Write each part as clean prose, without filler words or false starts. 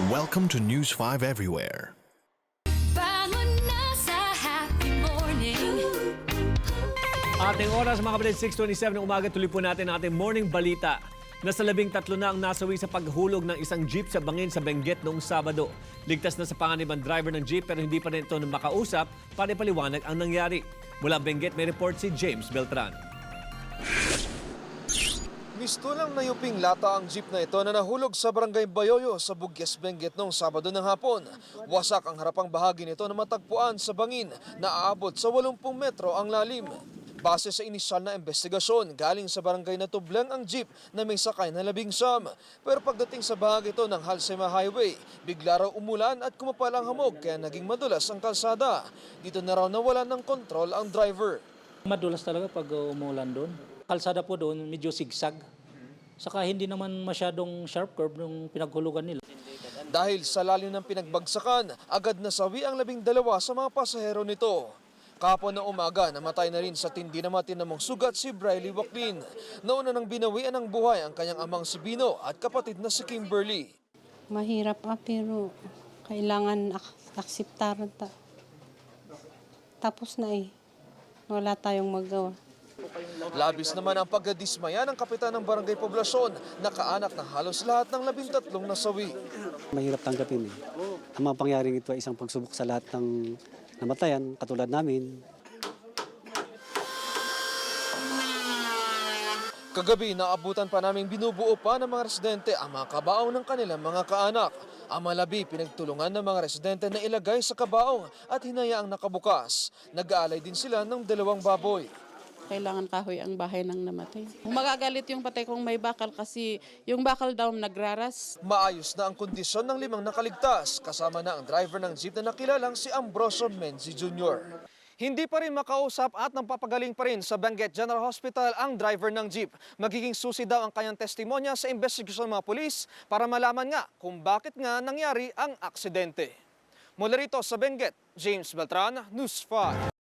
Welcome to News 5 Everywhere. Bangon na sa happy morning. Ating oras mga kapatid, 6:27 ng umaga, tuloy po natin ang ating morning balita. Nasa 13 na ang nasawi sa paghulog ng isang jeep sa bangin sa Benguet noong Sabado. Ligtas na sa panganib ang driver ng jeep pero hindi pa rin ito makausap para ipaliwanag ang nangyari. Mula Benguet may report si James Beltran. Mistulang nayuping lata ang jeep na ito na nahulog sa barangay Bayoyo sa Bugyes, Benguet noong Sabado ng hapon. Wasak ang harapang bahagi nito na matagpuan sa bangin na aabot sa 80 metro ang lalim. Base sa inisyal na investigasyon, galing sa barangay na Tublang ang jeep na may sakay na 11. Pero pagdating sa bahagi ito ng Halsema Highway, bigla raw umulan at kumapal ang hamog kaya naging madulas ang kalsada. Dito na raw nawalan ng kontrol ang driver. Madulas talaga pag umulan doon. Kalsada po doon medyo sigsag. Saka hindi naman masyadong sharp curve nung pinaghulugan nila. Dahil sa lalim ng pinagbagsakan, agad nasawi ang 12 sa mga pasahero nito. Kahapon na umaga, namatay na rin sa tindi na matinamong sugat si Briley Wacklin. Nauna nang binawian ng buhay ang kanyang amang si Bino at kapatid na si Kimberly. Mahirap pero kailangan akseptaran ta. Tapos na wala tayong magawa. Labis naman ang pagdadismaya ng kapitan ng barangay poblasyon na kaanak ng halos lahat ng 13 nasawi. Mahirap tanggapin Ang mga pangyaring ito ay isang pagsubok sa lahat ng namatayan, katulad namin. Kagabi, naabutan pa naming binubuo pa ng mga residente ang mga kabaong ng kanilang mga kaanak. Ang malabi, pinagtulungan ng mga residente na ilagay sa kabaong at hinayaang nakabukas. Nag-aalay din sila ng 2 baboy. Kailangan kahoy ang bahay ng namatay. Magagalit yung patay kung may bakal kasi yung bakal daw nagraras. Maayos na ang kondisyon ng 5 nakaligtas, kasama na ang driver ng jeep na nakilalang si Ambrosio Menzi Jr. Hindi pa rin makausap at napapagaling pa rin sa Benguet General Hospital ang driver ng jeep. Magiging susi daw ang kanyang testimonya sa investigasyon ng mga pulis para malaman nga kung bakit nga nangyari ang aksidente. Mula rito sa Benguet, James Beltran, News 5.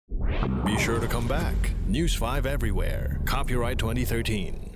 Be sure to come back. News 5 Everywhere. Copyright 2013.